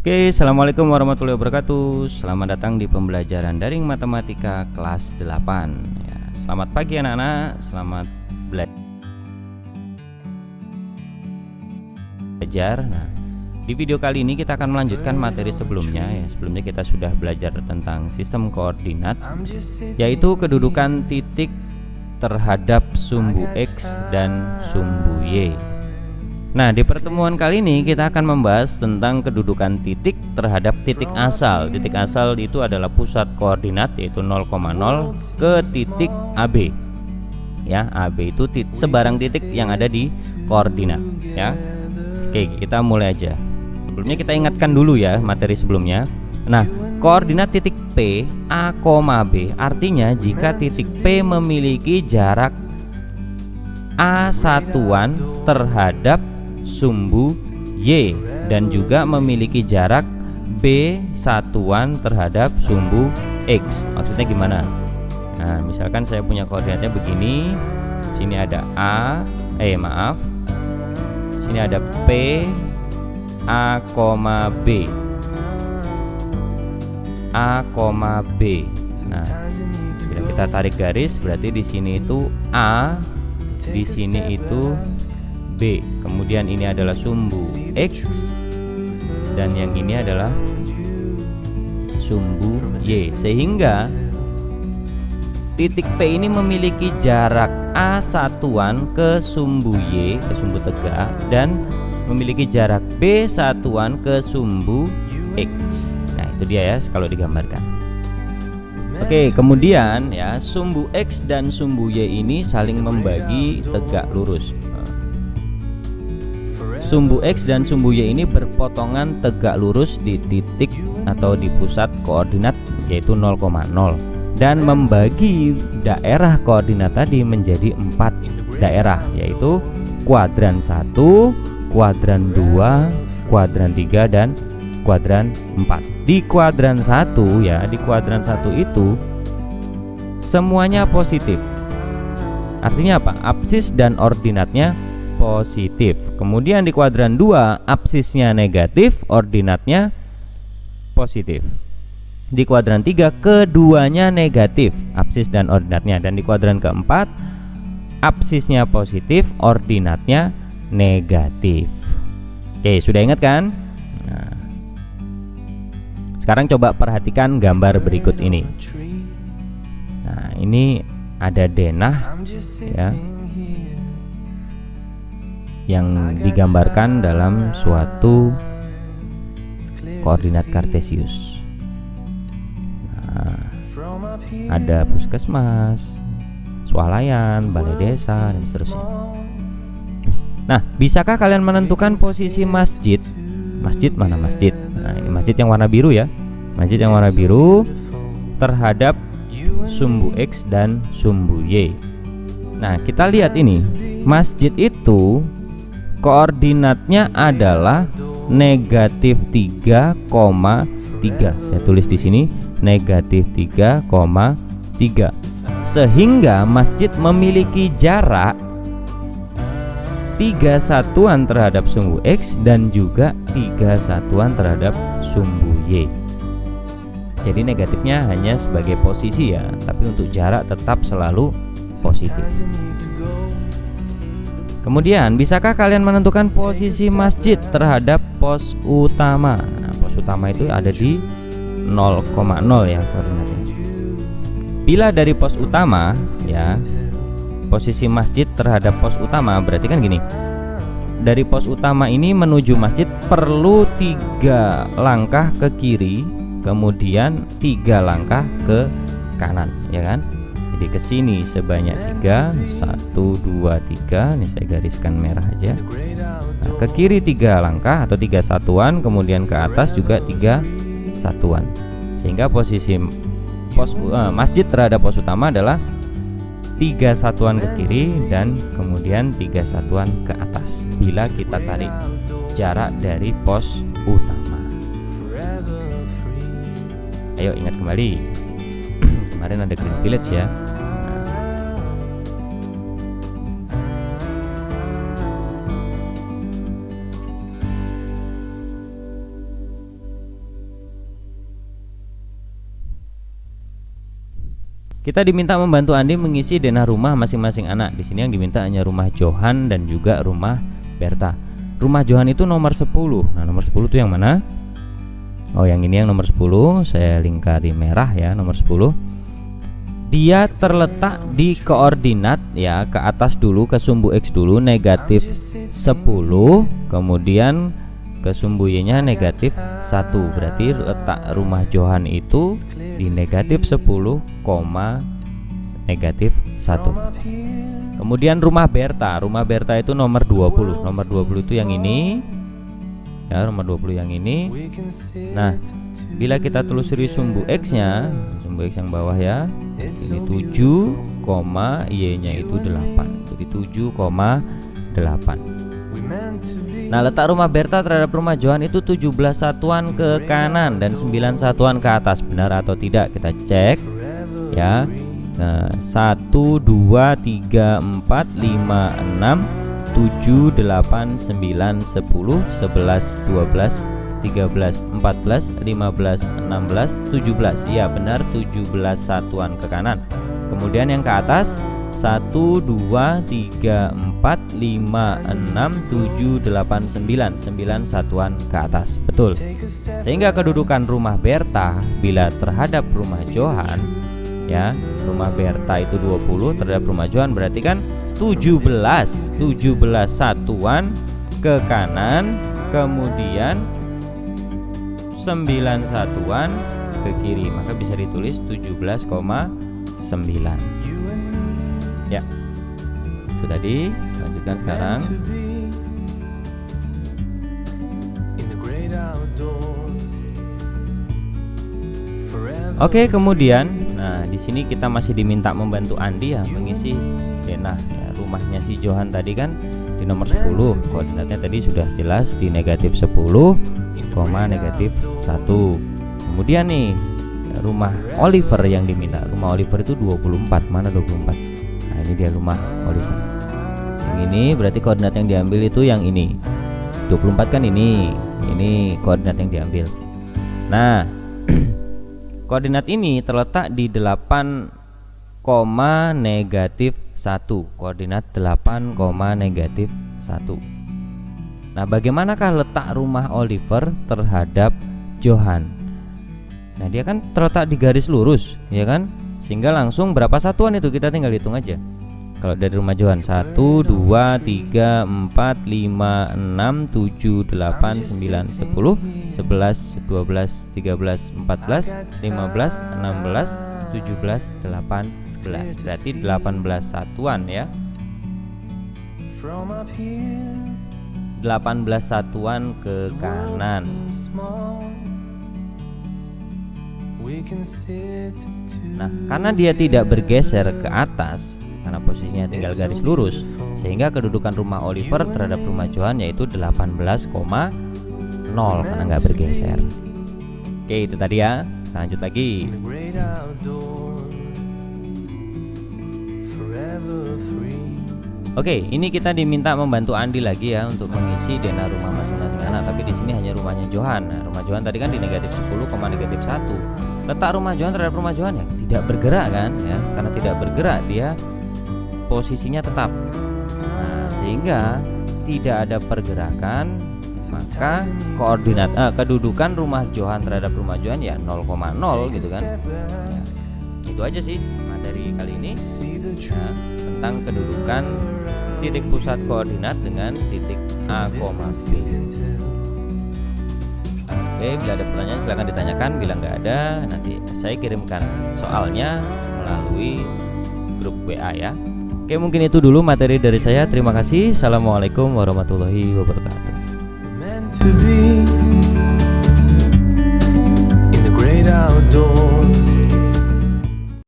Oke, assalamualaikum warahmatullahi wabarakatuh. Selamat datang di pembelajaran daring matematika kelas 8 ya. Selamat pagi anak-anak, selamat belajar. Nah, di video kali ini kita akan melanjutkan materi sebelumnya ya. Sebelumnya kita sudah belajar tentang sistem koordinat, yaitu kedudukan titik terhadap sumbu X dan sumbu Y. Nah, di pertemuan kali ini kita akan membahas tentang kedudukan titik terhadap titik asal. Titik asal itu adalah pusat koordinat, yaitu 0,0 ke titik AB. Ya, AB itu sebarang titik yang ada di koordinat ya. Oke, kita mulai aja. Sebelumnya kita ingatkan dulu ya materi sebelumnya. Nah, koordinat titik P A, B artinya jika titik P memiliki jarak A satuan terhadap sumbu Y dan juga memiliki jarak B satuan terhadap sumbu X. Maksudnya gimana? Nah, misalkan saya punya koordinatnya begini. Sini ada sini ada P A, B. Nah, bila kita tarik garis berarti di sini itu A, di sini itu B. Kemudian ini adalah sumbu X dan yang ini adalah sumbu Y. Sehingga titik P ini memiliki jarak A satuan ke sumbu Y, ke sumbu tegak, dan memiliki jarak B satuan ke sumbu X. Nah, itu dia ya kalau digambarkan. Oke, kemudian ya sumbu X dan sumbu Y ini saling membagi tegak lurus. Sumbu X dan sumbu Y ini berpotongan tegak lurus di titik atau di pusat koordinat yaitu 0,0 dan membagi daerah koordinat tadi menjadi 4 daerah, yaitu kuadran 1, kuadran 2, kuadran 3 dan kuadran 4. Di kuadran 1 ya, di kuadran 1 itu semuanya positif. Artinya apa? Apsis dan ordinatnya positif. Kemudian di kuadran 2 apsisnya negatif, ordinatnya positif. Di kuadran 3 keduanya negatif, apsis dan ordinatnya. Dan di kuadran keempat apsisnya positif, ordinatnya negatif. Oke, sudah ingat kan? Nah, sekarang coba perhatikan gambar berikut ini. Nah, ini ada denah ya, yang digambarkan dalam suatu koordinat kartesius. Nah, ada puskesmas, swalayan, balai desa, dan seterusnya. Nah, bisakah kalian menentukan posisi masjid? Masjid mana masjid? Nah, ini masjid yang warna biru ya. Masjid yang warna biru terhadap sumbu X dan sumbu Y. Nah, kita lihat ini. Masjid itu koordinatnya adalah negatif 3,3. Saya tulis di sini negatif 3,3. Sehingga masjid memiliki jarak 3 satuan terhadap sumbu X dan juga 3 satuan terhadap sumbu Y. Jadi negatifnya hanya sebagai posisi ya, tapi untuk jarak tetap selalu positif. Kemudian, bisakah kalian menentukan posisi masjid terhadap pos utama? Nah, pos utama itu ada di 0,0 ya koordinatnya. Bila dari pos utama ya, posisi masjid terhadap pos utama berarti kan gini. Dari pos utama ini menuju masjid perlu 3 langkah ke kiri, kemudian 3 langkah ke kanan, ya kan? Jadi ke sini sebanyak 3, 1, 2, 3. Ini saya gariskan merah aja. Nah, ke kiri 3 langkah atau 3 satuan, kemudian ke atas juga 3 satuan. Sehingga posisi masjid terhadap pos utama adalah 3 satuan ke kiri dan kemudian 3 satuan ke atas bila kita tarik jarak dari pos utama. Ayo ingat kembali. Kemarin ada Green Village ya. Kita diminta membantu Andi mengisi denah rumah masing-masing anak. Di sini yang diminta hanya rumah Johan dan juga rumah Berta. Rumah Johan itu nomor 10. Nah, nomor 10 itu yang mana? Oh, yang ini yang nomor 10. Saya lingkari merah ya, nomor 10. Dia terletak di koordinat ya, ke atas dulu, ke sumbu X dulu negatif 10, kemudian ke sumbu Y-nya negatif 1. Berarti letak rumah Johan itu di negatif 10, negatif 1. Kemudian rumah Berta. Rumah Berta itu nomor 20. Nomor 20 itu yang ini ya, nomor 20 yang ini. Nah, bila kita telusuri sumbu X-nya, sumbu X yang bawah ya, ini 7, Y-nya itu 8. Jadi 7,8. Nah, letak rumah Berta terhadap rumah Johan itu 17 satuan ke kanan dan 9 satuan ke atas. Benar atau tidak? Kita cek ya. Nah, 1, 2, 3, 4, 5, 6, 7, 8, 9, 10, 11, 12, 13, 14, 15, 16, 17. Ya benar, 17 satuan ke kanan. Kemudian yang ke atas 1, 2, 3, 4, 5, 6, 7, 8, 9. 9 satuan ke atas. Betul. Sehingga kedudukan rumah Berta bila terhadap rumah Johan ya, rumah Berta itu 20 terhadap rumah Johan, berarti kan 17 satuan ke kanan, kemudian 9 satuan ke kiri. Maka bisa ditulis 17,9. Ya, itu tadi. Lanjutkan sekarang. Oke, kemudian, nah di sini kita masih diminta membantu Andi ya mengisi denah ya, rumahnya si Johan tadi kan di nomor 10. Koordinatnya tadi sudah jelas di negatif 10, negatif 1. Kemudian nih rumah Oliver yang diminta. Rumah Oliver itu 24. Mana 24? Nah, ini dia rumah Oliver. Yang ini berarti koordinat yang diambil itu yang ini. 24 kan ini koordinat yang diambil. Nah, koordinat ini terletak di 8, negatif 1. Koordinat 8, negatif 1. Nah, bagaimanakah letak rumah Oliver terhadap Johan? Nah, dia kan terletak di garis lurus, ya kan? Sehingga langsung berapa satuan itu kita tinggal hitung aja. Kalau dari rumah Johan 1, 2, 3, 4, 5, 6, 7, 8, 9, 10, 11, 12, 13, 14, 15, 16, 17, 18. Berarti 18 satuan ya. 18 satuan ke kanan. Nah, karena dia tidak bergeser ke atas, karena posisinya tinggal garis lurus, sehingga kedudukan rumah Oliver terhadap rumah Johan yaitu 18,0 karena nggak bergeser. Oke, itu tadi ya. Kita lanjut lagi. Oke, ini kita diminta membantu Andi lagi ya untuk mengisi denah rumah masing-masing anak. Tapi di sini hanya rumahnya Johan. Nah, rumah Johan tadi kan di negatif 10, negatif 1. Letak rumah Johan terhadap rumah Johan ya tidak bergerak kan ya. Karena tidak bergerak dia posisinya tetap. Nah, sehingga tidak ada pergerakan, maka koordinat kedudukan rumah Johan terhadap rumah Johan ya 0,0 gitu kan ya. Itu aja sih materi kali ini ya, tentang kedudukan titik pusat koordinat dengan titik A, B. Oke, bila ada pertanyaan silahkan ditanyakan. Bila nggak ada, nanti saya kirimkan soalnya melalui grup WA ya. Oke, mungkin itu dulu materi dari saya. Terima kasih. Assalamualaikum warahmatullahi wabarakatuh. To be in the great outdoors.